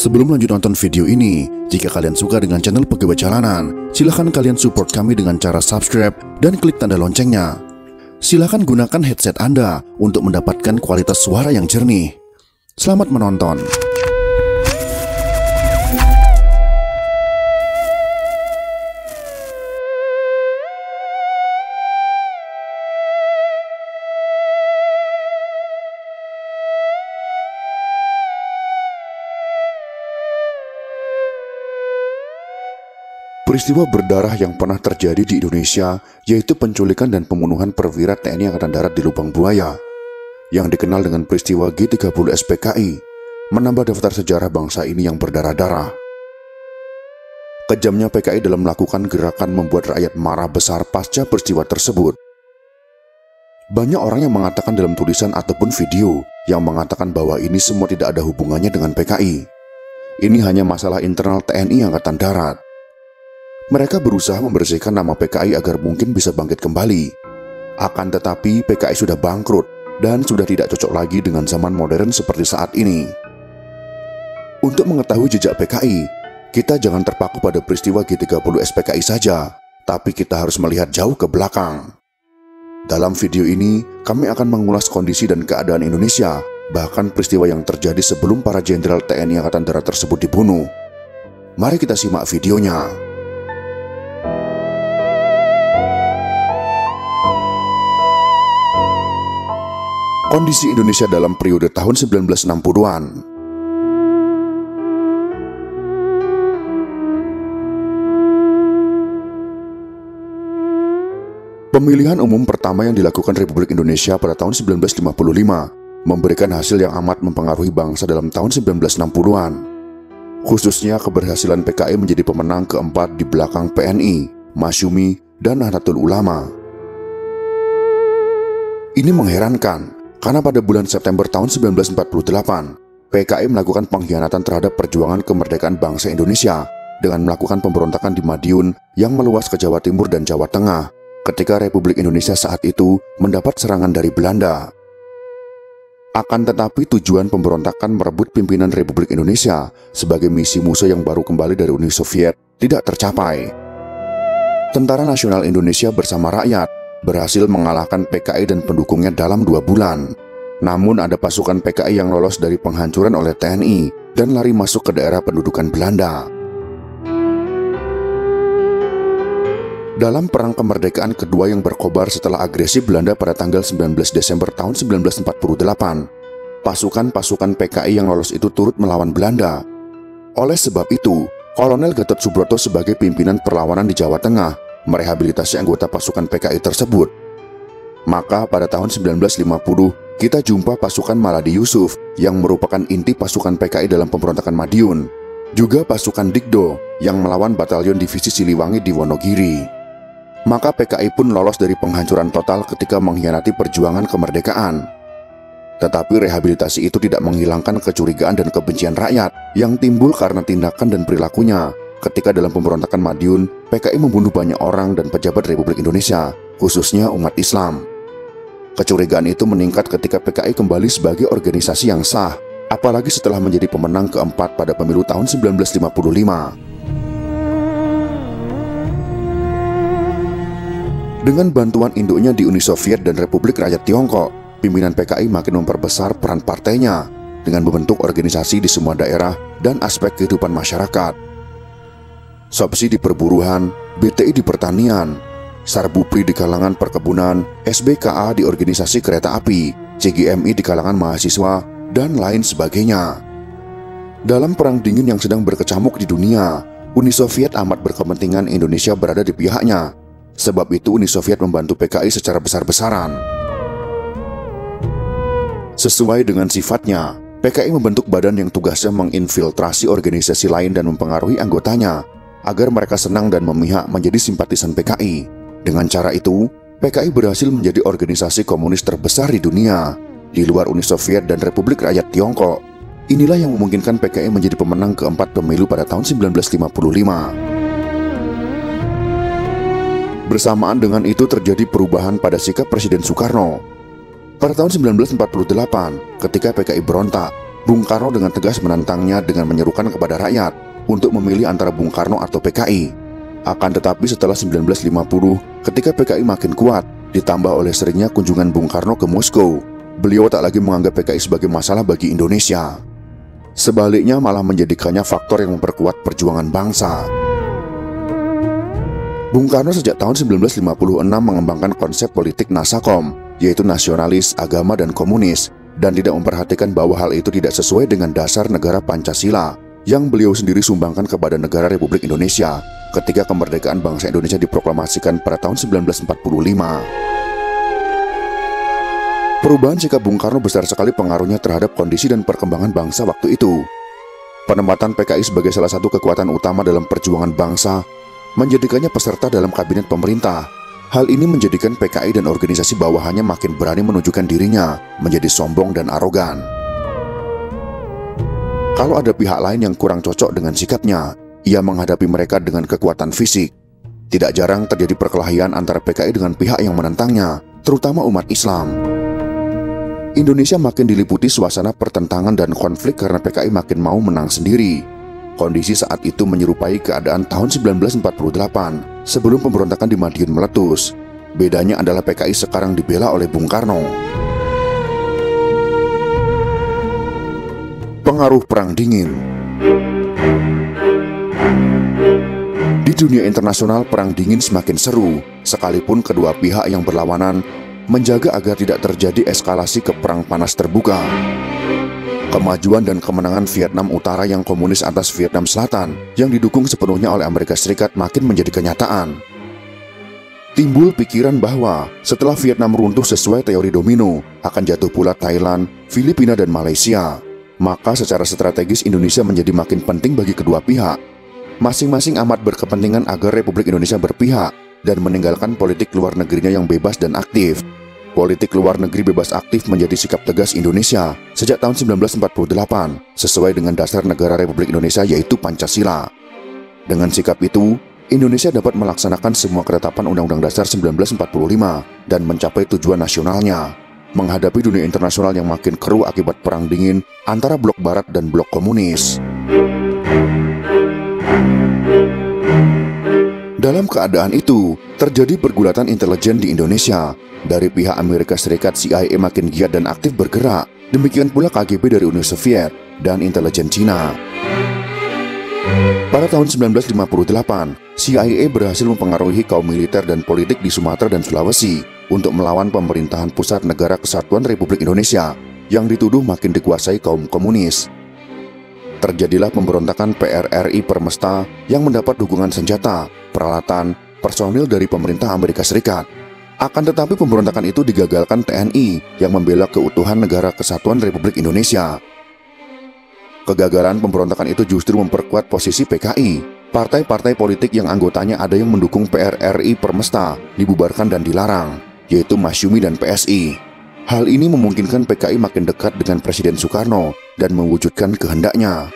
Sebelum lanjut nonton video ini, jika kalian suka dengan channel Pegawai Jalanan, silahkan kalian support kami dengan cara subscribe dan klik tanda loncengnya. Silahkan gunakan headset Anda untuk mendapatkan kualitas suara yang jernih. Selamat menonton. Peristiwa berdarah yang pernah terjadi di Indonesia yaitu penculikan dan pembunuhan perwira TNI Angkatan Darat di Lubang Buaya yang dikenal dengan peristiwa G30 SPKI, menambah daftar sejarah bangsa ini yang berdarah-darah. Kejamnya PKI dalam melakukan gerakan membuat rakyat marah besar pasca peristiwa tersebut. Banyak orang yang mengatakan dalam tulisan ataupun video yang mengatakan bahwa ini semua tidak ada hubungannya dengan PKI. Ini hanya masalah internal TNI Angkatan Darat. Mereka berusaha membersihkan nama PKI agar mungkin bisa bangkit kembali. Akan tetapi PKI sudah bangkrut dan sudah tidak cocok lagi dengan zaman modern seperti saat ini. Untuk mengetahui jejak PKI, kita jangan terpaku pada peristiwa G30 SPKI saja, tapi kita harus melihat jauh ke belakang. Dalam video ini, kami akan mengulas kondisi dan keadaan Indonesia, bahkan peristiwa yang terjadi sebelum para jenderal TNI Angkatan Darat tersebut dibunuh. Mari kita simak videonya. Kondisi Indonesia dalam periode tahun 1960-an. Pemilihan umum pertama yang dilakukan Republik Indonesia pada tahun 1955 memberikan hasil yang amat mempengaruhi bangsa dalam tahun 1960-an. Khususnya keberhasilan PKI menjadi pemenang keempat di belakang PNI, Masyumi, dan Nahdlatul Ulama. Ini mengherankan, karena pada bulan September tahun 1948, PKI melakukan pengkhianatan terhadap perjuangan kemerdekaan bangsa Indonesia dengan melakukan pemberontakan di Madiun yang meluas ke Jawa Timur dan Jawa Tengah ketika Republik Indonesia saat itu mendapat serangan dari Belanda. Akan tetapi tujuan pemberontakan merebut pimpinan Republik Indonesia sebagai misi musuh yang baru kembali dari Uni Soviet tidak tercapai. Tentara Nasional Indonesia bersama rakyat berhasil mengalahkan PKI dan pendukungnya dalam 2 bulan. Namun ada pasukan PKI yang lolos dari penghancuran oleh TNI dan lari masuk ke daerah pendudukan Belanda. Dalam perang kemerdekaan kedua yang berkobar setelah agresi Belanda pada tanggal 19 Desember tahun 1948, pasukan-pasukan PKI yang lolos itu turut melawan Belanda. Oleh sebab itu, Kolonel Gatot Subroto sebagai pimpinan perlawanan di Jawa Tengah merehabilitasi anggota pasukan PKI tersebut. Maka pada tahun 1950, kita jumpa pasukan Maladi Yusuf yang merupakan inti pasukan PKI dalam pemberontakan Madiun. Juga pasukan Dikdo yang melawan Batalion Divisi Siliwangi di Wonogiri. Maka PKI pun lolos dari penghancuran total ketika mengkhianati perjuangan kemerdekaan. Tetapi rehabilitasi itu tidak menghilangkan kecurigaan dan kebencian rakyat yang timbul karena tindakan dan perilakunya. Ketika dalam pemberontakan Madiun, PKI membunuh banyak orang dan pejabat Republik Indonesia, khususnya umat Islam. Kecurigaan itu meningkat ketika PKI kembali sebagai organisasi yang sah, apalagi setelah menjadi pemenang keempat pada pemilu tahun 1955. Dengan bantuan induknya di Uni Soviet dan Republik Rakyat Tiongkok, pimpinan PKI makin memperbesar peran partainya dengan membentuk organisasi di semua daerah dan aspek kehidupan masyarakat. Sopsi di perburuan, BTI di pertanian, Sarbupri di kalangan perkebunan, SBKA di organisasi kereta api, CGMI di kalangan mahasiswa, dan lain sebagainya. Dalam perang dingin yang sedang berkecamuk di dunia, Uni Soviet amat berkepentingan Indonesia berada di pihaknya. Sebab itu Uni Soviet membantu PKI secara besar-besaran. Sesuai dengan sifatnya, PKI membentuk badan yang tugasnya menginfiltrasi organisasi lain dan mempengaruhi anggotanya agar mereka senang dan memihak menjadi simpatisan PKI. Dengan cara itu, PKI berhasil menjadi organisasi komunis terbesar di dunia, di luar Uni Soviet dan Republik Rakyat Tiongkok. Inilah yang memungkinkan PKI menjadi pemenang keempat pemilu pada tahun 1955. Bersamaan dengan itu terjadi perubahan pada sikap Presiden Soekarno. Pada tahun 1948, ketika PKI berontak, Bung Karno dengan tegas menantangnya dengan menyerukan kepada rakyat untuk memilih antara Bung Karno atau PKI. Akan tetapi setelah 1950, ketika PKI makin kuat, ditambah oleh seringnya kunjungan Bung Karno ke Moskow, beliau tak lagi menganggap PKI sebagai masalah bagi Indonesia. Sebaliknya malah menjadikannya faktor yang memperkuat perjuangan bangsa. Bung Karno sejak tahun 1956 mengembangkan konsep politik Nasakom, yaitu nasionalis, agama, dan komunis, dan tidak memperhatikan bahwa hal itu tidak sesuai dengan dasar negara Pancasila yang beliau sendiri sumbangkan kepada negara Republik Indonesia ketika kemerdekaan bangsa Indonesia diproklamasikan pada tahun 1945. Perubahan sikap Bung Karno besar sekali pengaruhnya terhadap kondisi dan perkembangan bangsa waktu itu. Penempatan PKI sebagai salah satu kekuatan utama dalam perjuangan bangsa menjadikannya peserta dalam kabinet pemerintah. Hal ini menjadikan PKI dan organisasi bawahannya makin berani menunjukkan dirinya menjadi sombong dan arogan. Kalau ada pihak lain yang kurang cocok dengan sikapnya, ia menghadapi mereka dengan kekuatan fisik. Tidak jarang terjadi perkelahian antara PKI dengan pihak yang menentangnya, terutama umat Islam. Indonesia makin diliputi suasana pertentangan dan konflik karena PKI makin mau menang sendiri. Kondisi saat itu menyerupai keadaan tahun 1948 sebelum pemberontakan di Madiun meletus. Bedanya adalah PKI sekarang dibela oleh Bung Karno. Pengaruh Perang Dingin. Di dunia internasional, Perang Dingin semakin seru, sekalipun kedua pihak yang berlawanan menjaga agar tidak terjadi eskalasi ke perang panas terbuka. Kemajuan dan kemenangan Vietnam Utara yang komunis atas Vietnam Selatan yang didukung sepenuhnya oleh Amerika Serikat makin menjadi kenyataan. Timbul pikiran bahwa setelah Vietnam runtuh sesuai teori domino, akan jatuh pula Thailand, Filipina, dan Malaysia. Maka secara strategis Indonesia menjadi makin penting bagi kedua pihak. Masing-masing amat berkepentingan agar Republik Indonesia berpihak dan meninggalkan politik luar negerinya yang bebas dan aktif. Politik luar negeri bebas aktif menjadi sikap tegas Indonesia sejak tahun 1948 sesuai dengan dasar negara Republik Indonesia yaitu Pancasila. Dengan sikap itu, Indonesia dapat melaksanakan semua ketetapan Undang-Undang Dasar 1945 dan mencapai tujuan nasionalnya, menghadapi dunia internasional yang makin keruh akibat Perang Dingin antara blok Barat dan blok komunis. Dalam keadaan itu, terjadi pergulatan intelijen di Indonesia. Dari pihak Amerika Serikat, CIA makin giat dan aktif bergerak. Demikian pula KGB dari Uni Soviet dan intelijen Cina. Pada tahun 1958, CIA berhasil mempengaruhi kaum militer dan politik di Sumatera dan Sulawesi untuk melawan pemerintahan pusat Negara Kesatuan Republik Indonesia yang dituduh makin dikuasai kaum komunis. Terjadilah pemberontakan PRRI Permesta yang mendapat dukungan senjata, peralatan, personil dari pemerintah Amerika Serikat. Akan tetapi pemberontakan itu digagalkan TNI yang membela keutuhan Negara Kesatuan Republik Indonesia. Kegagalan pemberontakan itu justru memperkuat posisi PKI. Partai-partai politik yang anggotanya ada yang mendukung PRRI Permesta dibubarkan dan dilarang, yaitu Masyumi dan PSI. Hal ini memungkinkan PKI makin dekat dengan Presiden Soekarno dan mewujudkan kehendaknya.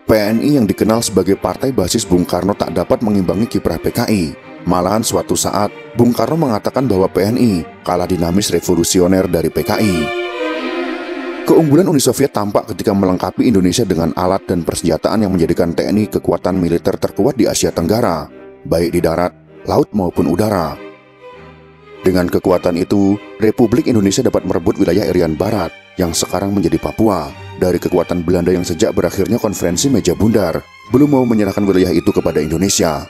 PNI yang dikenal sebagai partai basis Bung Karno tak dapat mengimbangi kiprah PKI. Malahan suatu saat, Bung Karno mengatakan bahwa PNI kalah dinamis revolusioner dari PKI. Keunggulan Uni Soviet tampak ketika melengkapi Indonesia dengan alat dan persenjataan yang menjadikan TNI kekuatan militer terkuat di Asia Tenggara, baik di darat, laut maupun udara. Dengan kekuatan itu, Republik Indonesia dapat merebut wilayah Irian Barat yang sekarang menjadi Papua dari kekuatan Belanda yang sejak berakhirnya konferensi Meja Bundar belum mau menyerahkan wilayah itu kepada Indonesia.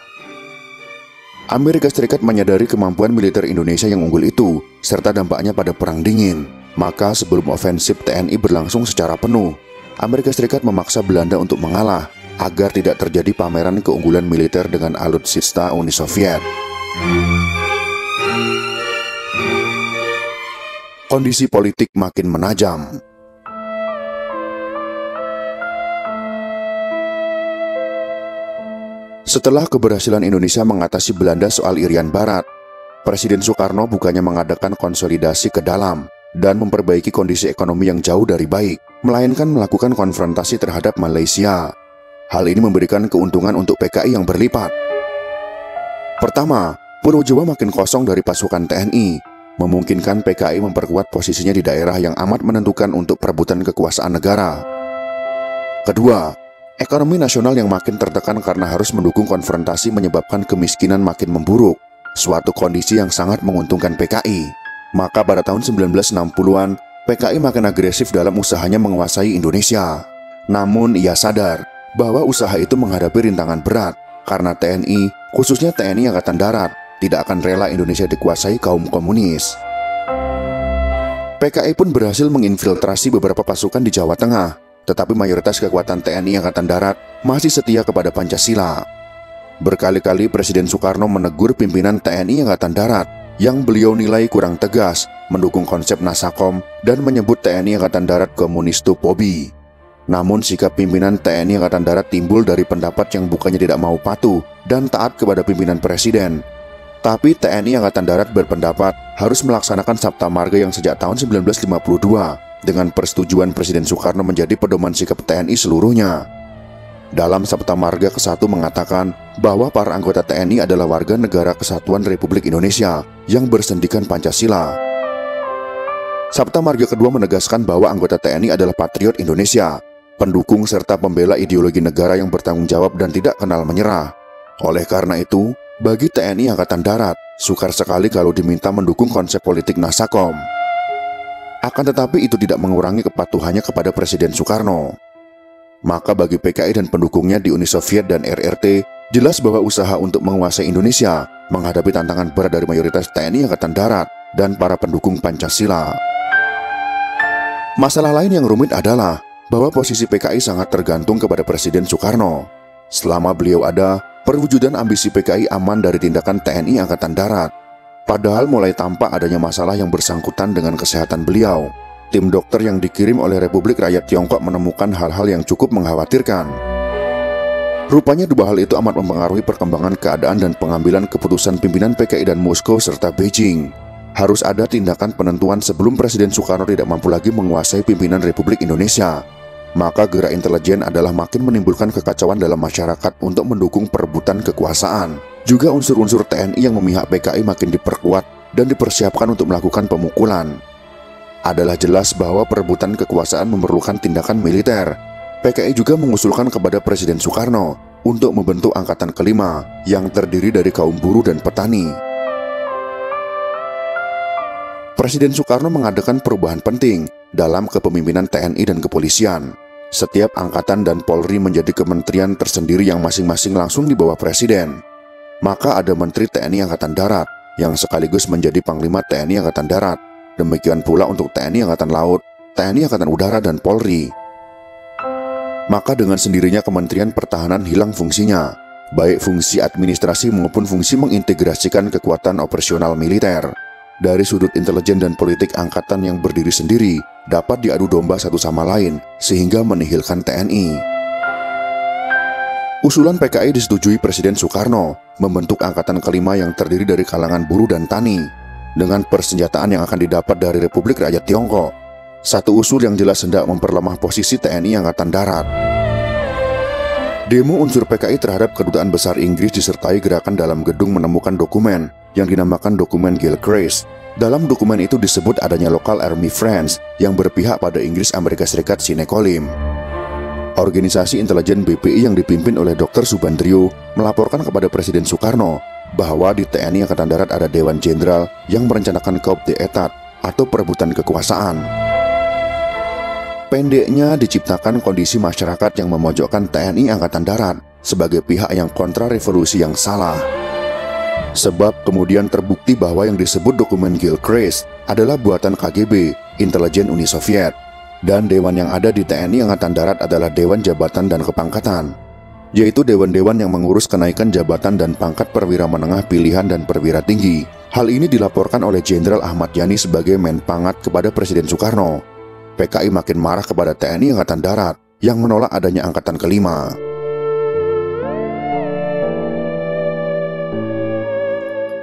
Amerika Serikat menyadari kemampuan militer Indonesia yang unggul itu serta dampaknya pada Perang Dingin. Maka sebelum ofensif TNI berlangsung secara penuh, Amerika Serikat memaksa Belanda untuk mengalah agar tidak terjadi pameran keunggulan militer dengan alutsista Uni Soviet. Kondisi politik makin menajam. Setelah keberhasilan Indonesia mengatasi Belanda soal Irian Barat, Presiden Soekarno bukannya mengadakan konsolidasi ke dalam dan memperbaiki kondisi ekonomi yang jauh dari baik, melainkan melakukan konfrontasi terhadap Malaysia. Hal ini memberikan keuntungan untuk PKI yang berlipat. Pertama, Pulau Jawa makin kosong dari pasukan TNI. memungkinkan PKI memperkuat posisinya di daerah yang amat menentukan untuk perebutan kekuasaan negara. Kedua, ekonomi nasional yang makin tertekan karena harus mendukung konfrontasi menyebabkan kemiskinan makin memburuk, suatu kondisi yang sangat menguntungkan PKI. Maka pada tahun 1960-an, PKI makin agresif dalam usahanya menguasai Indonesia. Namun ia sadar bahwa usaha itu menghadapi rintangan berat karena TNI, khususnya TNI Angkatan Darat, tidak akan rela Indonesia dikuasai kaum komunis. PKI pun berhasil menginfiltrasi beberapa pasukan di Jawa Tengah, tetapi mayoritas kekuatan TNI Angkatan Darat masih setia kepada Pancasila. Berkali-kali Presiden Soekarno menegur pimpinan TNI Angkatan Darat yang beliau nilai kurang tegas, mendukung konsep Nasakom, dan menyebut TNI Angkatan Darat komunistu Pobi. Namun sikap pimpinan TNI Angkatan Darat timbul dari pendapat yang bukannya tidak mau patuh dan taat kepada pimpinan Presiden. Tapi TNI Angkatan Darat berpendapat harus melaksanakan Sabta Marga yang sejak tahun 1952 dengan persetujuan Presiden Soekarno menjadi pedoman sikap TNI seluruhnya. Dalam Sabta Marga ke-1 mengatakan bahwa para anggota TNI adalah warga negara Kesatuan Republik Indonesia yang bersendikan Pancasila. Sabta Marga kedua menegaskan bahwa anggota TNI adalah patriot Indonesia, pendukung serta pembela ideologi negara yang bertanggung jawab dan tidak kenal menyerah. Oleh karena itu, bagi TNI Angkatan Darat, sukar sekali kalau diminta mendukung konsep politik Nasakom. Akan tetapi itu tidak mengurangi kepatuhannya kepada Presiden Soekarno. Maka bagi PKI dan pendukungnya di Uni Soviet dan RRT, jelas bahwa usaha untuk menguasai Indonesia menghadapi tantangan berat dari mayoritas TNI Angkatan Darat dan para pendukung Pancasila. Masalah lain yang rumit adalah bahwa posisi PKI sangat tergantung kepada Presiden Soekarno. Selama beliau ada, perwujudan ambisi PKI aman dari tindakan TNI Angkatan Darat. Padahal mulai tampak adanya masalah yang bersangkutan dengan kesehatan beliau. Tim dokter yang dikirim oleh Republik Rakyat Tiongkok menemukan hal-hal yang cukup mengkhawatirkan. Rupanya dua hal itu amat mempengaruhi perkembangan keadaan dan pengambilan keputusan pimpinan PKI dan Moskow serta Beijing. Harus ada tindakan penentuan sebelum Presiden Soekarno tidak mampu lagi menguasai pimpinan Republik Indonesia. Maka gerak intelijen adalah makin menimbulkan kekacauan dalam masyarakat untuk mendukung perebutan kekuasaan. Juga unsur-unsur TNI yang memihak PKI makin diperkuat dan dipersiapkan untuk melakukan pemukulan. Adalah jelas bahwa perebutan kekuasaan memerlukan tindakan militer. PKI juga mengusulkan kepada Presiden Soekarno untuk membentuk Angkatan Kelima yang terdiri dari kaum buruh dan petani. Presiden Soekarno mengadakan perubahan penting dalam kepemimpinan TNI dan kepolisian. Setiap angkatan dan Polri menjadi kementerian tersendiri yang masing-masing langsung di bawah Presiden. Maka ada Menteri TNI Angkatan Darat yang sekaligus menjadi Panglima TNI Angkatan Darat. Demikian pula untuk TNI Angkatan Laut, TNI Angkatan Udara, dan Polri. Maka dengan sendirinya Kementerian Pertahanan hilang fungsinya, baik fungsi administrasi maupun fungsi mengintegrasikan kekuatan operasional militer. Dari sudut intelijen dan politik angkatan yang berdiri sendiri dapat diadu domba satu sama lain sehingga menihilkan TNI. Usulan PKI disetujui Presiden Soekarno membentuk Angkatan Kelima yang terdiri dari kalangan buruh dan tani dengan persenjataan yang akan didapat dari Republik Rakyat Tiongkok. Satu usul yang jelas hendak memperlemah posisi TNI Angkatan Darat. Demo unsur PKI terhadap Kedutaan Besar Inggris disertai gerakan dalam gedung menemukan dokumen yang dinamakan dokumen Gilchrist. Dalam dokumen itu disebut adanya Local Army Friends yang berpihak pada Inggris Amerika Serikat sine Kolim. Organisasi intelijen BPI yang dipimpin oleh Dr. Subandrio melaporkan kepada Presiden Soekarno bahwa di TNI Angkatan Darat ada Dewan Jenderal yang merencanakan coup d'etat atau perebutan kekuasaan. Pendeknya diciptakan kondisi masyarakat yang memojokkan TNI Angkatan Darat sebagai pihak yang kontra revolusi yang salah. Sebab kemudian terbukti bahwa yang disebut dokumen Gilchrist adalah buatan KGB, intelijen Uni Soviet. Dan dewan yang ada di TNI Angkatan Darat adalah Dewan Jabatan dan Kepangkatan, yaitu dewan-dewan yang mengurus kenaikan jabatan dan pangkat perwira menengah pilihan dan perwira tinggi. Hal ini dilaporkan oleh Jenderal Ahmad Yani sebagai Menpangat kepada Presiden Soekarno. PKI makin marah kepada TNI Angkatan Darat yang menolak adanya Angkatan Kelima.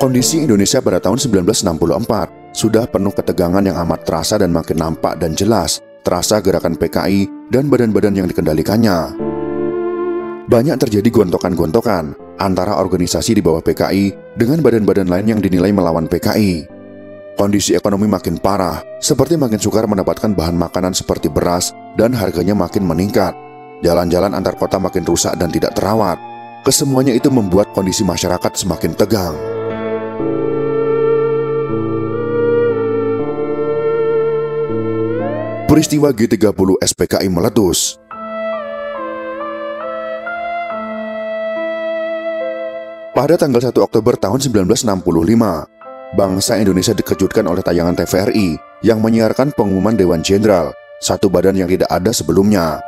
Kondisi Indonesia pada tahun 1964 sudah penuh ketegangan yang amat terasa dan makin nampak dan jelas terasa gerakan PKI dan badan-badan yang dikendalikannya. Banyak terjadi gontokan-gontokan antara organisasi di bawah PKI dengan badan-badan lain yang dinilai melawan PKI. Kondisi ekonomi makin parah, seperti makin sukar mendapatkan bahan makanan seperti beras dan harganya makin meningkat. Jalan-jalan antar kota makin rusak dan tidak terawat. Kesemuanya itu membuat kondisi masyarakat semakin tegang. Peristiwa G30 SPKI meletus. Pada tanggal 1 Oktober tahun 1965, bangsa Indonesia dikejutkan oleh tayangan TVRI yang menyiarkan pengumuman Dewan Jenderal, satu badan yang tidak ada sebelumnya.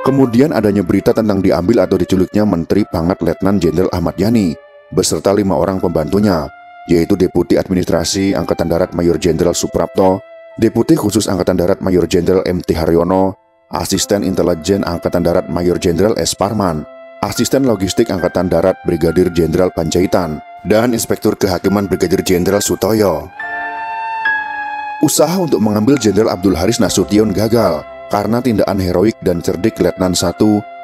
Kemudian adanya berita tentang diambil atau diculiknya Menteri Pangat Letnan Jenderal Ahmad Yani beserta 5 orang pembantunya, yaitu Deputi Administrasi Angkatan Darat Mayor Jenderal Suprapto, Deputi Khusus Angkatan Darat Mayor Jenderal M.T. Haryono, Asisten Intelijen Angkatan Darat Mayor Jenderal S. Parman, Asisten Logistik Angkatan Darat Brigadir Jenderal Panjaitan, dan Inspektur Kehakiman Brigadir Jenderal Sutoyo. Usaha untuk mengambil Jenderal Abdul Haris Nasution gagal karena tindakan heroik dan cerdik Letnan 1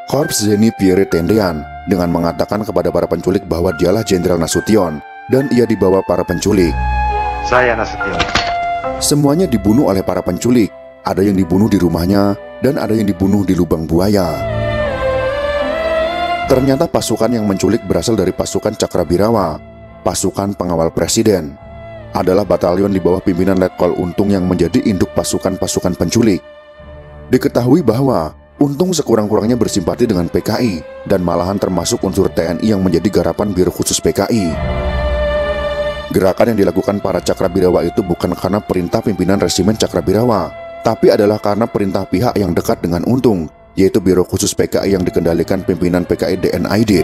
Korps Zeni Pierre Tendean dengan mengatakan kepada para penculik bahwa dialah Jenderal Nasution dan ia dibawa para penculik. Saya Nasution. Semuanya dibunuh oleh para penculik, ada yang dibunuh di rumahnya dan ada yang dibunuh di lubang buaya. Ternyata pasukan yang menculik berasal dari pasukan Cakrabirawa, pasukan pengawal presiden. Adalah batalion di bawah pimpinan Letkol Untung yang menjadi induk pasukan-pasukan penculik. Diketahui bahwa Untung sekurang-kurangnya bersimpati dengan PKI dan malahan termasuk unsur TNI yang menjadi garapan Biro Khusus PKI. Gerakan yang dilakukan para Cakrabirawa itu bukan karena perintah pimpinan Resimen Cakrabirawa, tapi adalah karena perintah pihak yang dekat dengan Untung, yaitu Biro Khusus PKI yang dikendalikan pimpinan PKI DN Aidit.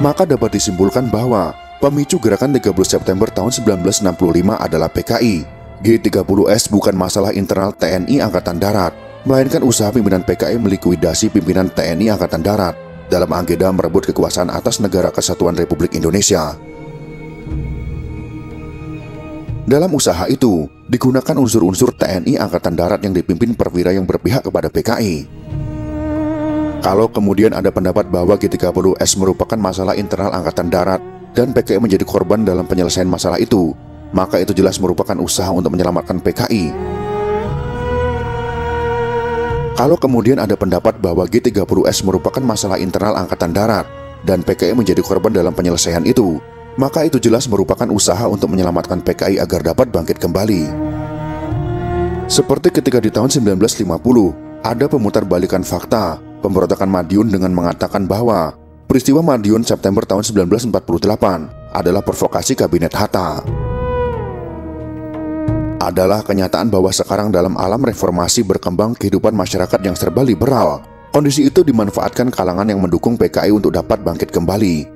Maka dapat disimpulkan bahwa pemicu gerakan 30 September tahun 1965 adalah PKI. G30S bukan masalah internal TNI Angkatan Darat, melainkan usaha pimpinan PKI melikuidasi pimpinan TNI Angkatan Darat dalam agenda merebut kekuasaan atas Negara Kesatuan Republik Indonesia. Dalam usaha itu, digunakan unsur-unsur TNI Angkatan Darat yang dipimpin perwira yang berpihak kepada PKI. Kalau kemudian ada pendapat bahwa G30S merupakan masalah internal Angkatan Darat dan PKI menjadi korban dalam penyelesaian masalah itu, maka itu jelas merupakan usaha untuk menyelamatkan PKI. Kalau kemudian ada pendapat bahwa G30S merupakan masalah internal Angkatan Darat dan PKI menjadi korban dalam penyelesaian itu, maka itu jelas merupakan usaha untuk menyelamatkan PKI agar dapat bangkit kembali. Seperti ketika di tahun 1950, ada pemutarbalikan fakta pemberontakan Madiun dengan mengatakan bahwa peristiwa Madiun September tahun 1948 adalah provokasi Kabinet Hatta. Adalah kenyataan bahwa sekarang dalam alam reformasi berkembang kehidupan masyarakat yang serba liberal. Kondisi itu dimanfaatkan kalangan yang mendukung PKI untuk dapat bangkit kembali.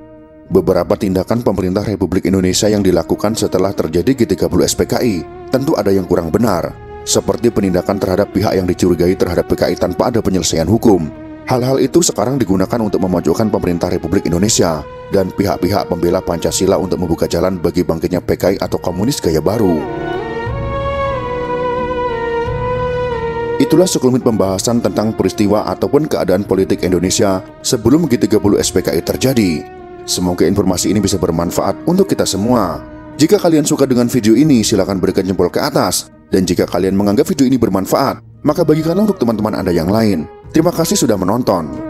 Beberapa tindakan pemerintah Republik Indonesia yang dilakukan setelah terjadi G30 SPKI tentu ada yang kurang benar, seperti penindakan terhadap pihak yang dicurigai terhadap PKI tanpa ada penyelesaian hukum. Hal-hal itu sekarang digunakan untuk memojokkan pemerintah Republik Indonesia dan pihak-pihak pembela Pancasila untuk membuka jalan bagi bangkitnya PKI atau komunis gaya baru. Itulah sekelumit pembahasan tentang peristiwa ataupun keadaan politik Indonesia sebelum G30 SPKI terjadi. Semoga informasi ini bisa bermanfaat untuk kita semua. Jika kalian suka dengan video ini, silakan berikan jempol ke atas. Dan jika kalian menganggap video ini bermanfaat, maka bagikanlah untuk teman-teman Anda yang lain. Terima kasih sudah menonton.